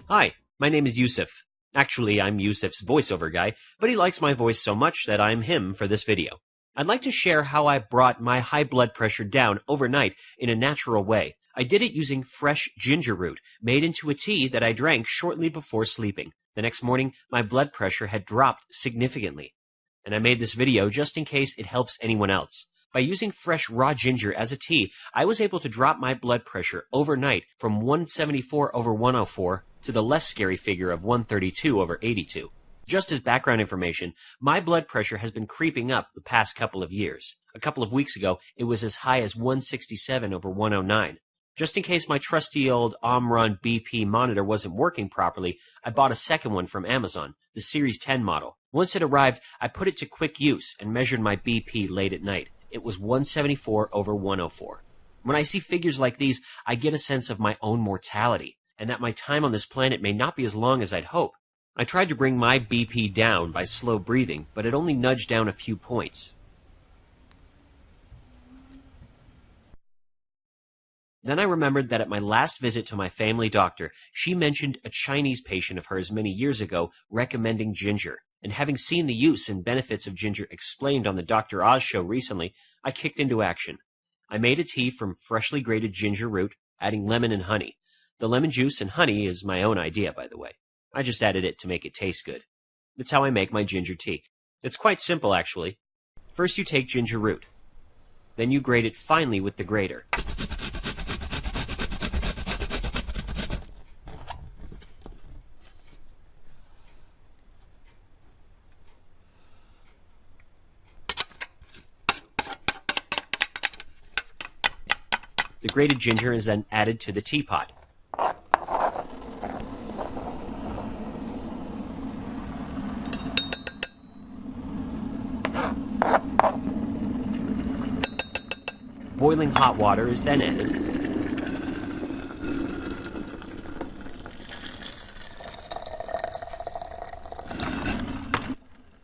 Hi, my name is Yusuf. Actually, I'm Yusuf's voiceover guy, but he likes my voice so much that I'm him for this video. I'd like to share how I brought my high blood pressure down overnight in a natural way. I did it using fresh ginger root, made into a tea that I drank shortly before sleeping. The next morning, my blood pressure had dropped significantly. And I made this video just in case it helps anyone else. By using fresh raw ginger as a tea, I was able to drop my blood pressure overnight from 174/104 to the less scary figure of 132/82. Just as background information, my blood pressure has been creeping up the past couple of years. A couple of weeks ago, it was as high as 167/109. Just in case my trusty old Omron BP monitor wasn't working properly, I bought a second one from Amazon, the Series 10 model. Once it arrived, I put it to quick use and measured my BP late at night. It was 174/104. When I see figures like these, I get a sense of my own mortality, and that my time on this planet may not be as long as I'd hope. I tried to bring my BP down by slow breathing, but it only nudged down a few points. Then I remembered that at my last visit to my family doctor, she mentioned a Chinese patient of hers many years ago recommending ginger. And having seen the use and benefits of ginger explained on the Dr. Oz show recently, I kicked into action. I made a tea from freshly grated ginger root, adding lemon and honey. The lemon juice and honey is my own idea, by the way. I just added it to make it taste good. That's how I make my ginger tea. It's quite simple, actually. First you take ginger root. Then you grate it finely with the grater. The grated ginger is then added to the teapot. Boiling hot water is then added.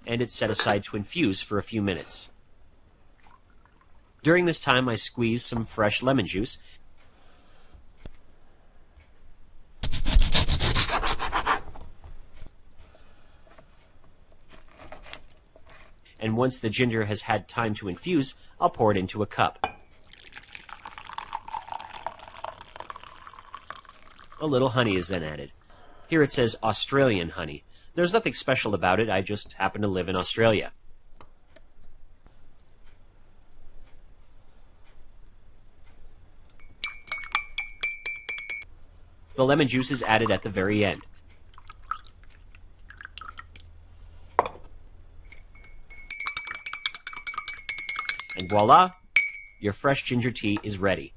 And it's set aside to infuse for a few minutes. During this time, I squeeze some fresh lemon juice and once the ginger has had time to infuse, I'll pour it into a cup. A little honey is then added. Here it says Australian honey. There's nothing special about it, I just happen to live in Australia. The lemon juice is added at the very end. And voila, your fresh ginger tea is ready.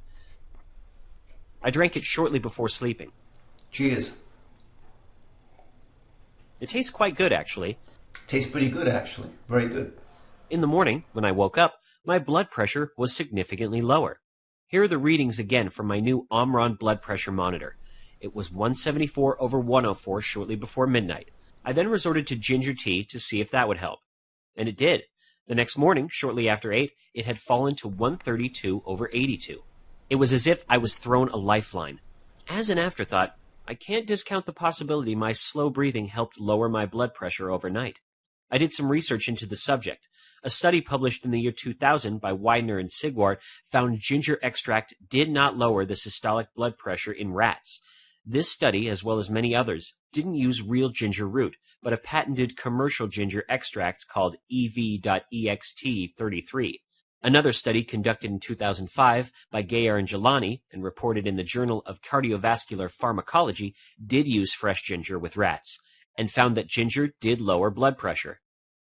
I drank it shortly before sleeping. Cheers. It tastes quite good, actually. Tastes pretty good, actually. Very good. In the morning, when I woke up, my blood pressure was significantly lower. Here are the readings again from my new Omron blood pressure monitor. It was 174/104 shortly before midnight. I then resorted to ginger tea to see if that would help. And it did. The next morning, shortly after 8, it had fallen to 132/82. It was as if I was thrown a lifeline. As an afterthought, I can't discount the possibility my slow breathing helped lower my blood pressure overnight. I did some research into the subject. A study published in the year 2000 by Widener and Sigwart found ginger extract did not lower the systolic blood pressure in rats. This study, as well as many others, didn't use real ginger root, but a patented commercial ginger extract called EV.EXT33. Another study conducted in 2005 by Gayer and Jelani and reported in the Journal of Cardiovascular Pharmacology did use fresh ginger with rats and found that ginger did lower blood pressure.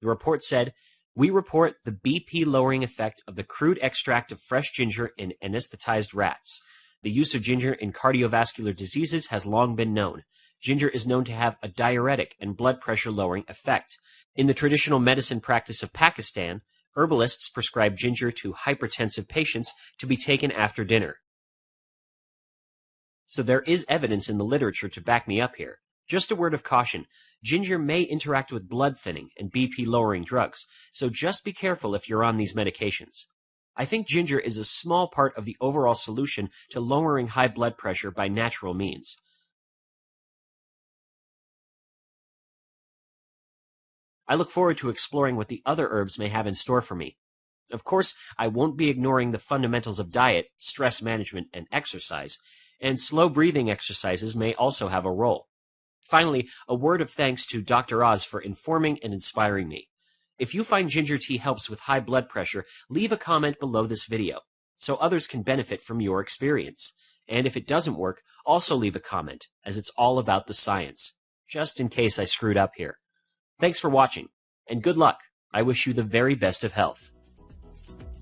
The report said, "We report the BP lowering effect of the crude extract of fresh ginger in anesthetized rats. The use of ginger in cardiovascular diseases has long been known. Ginger is known to have a diuretic and blood pressure lowering effect. In the traditional medicine practice of Pakistan, herbalists prescribe ginger to hypertensive patients to be taken after dinner." So there is evidence in the literature to back me up here. Just a word of caution, ginger may interact with blood thinning and BP lowering drugs, so just be careful if you're on these medications. I think ginger is a small part of the overall solution to lowering high blood pressure by natural means. I look forward to exploring what the other herbs may have in store for me. Of course, I won't be ignoring the fundamentals of diet, stress management, and exercise, and slow breathing exercises may also have a role. Finally, a word of thanks to Dr. Oz for informing and inspiring me. If you find ginger tea helps with high blood pressure, leave a comment below this video so others can benefit from your experience. And if it doesn't work, also leave a comment, as it's all about the science, just in case I screwed up here. Thanks for watching, and good luck. I wish you the very best of health.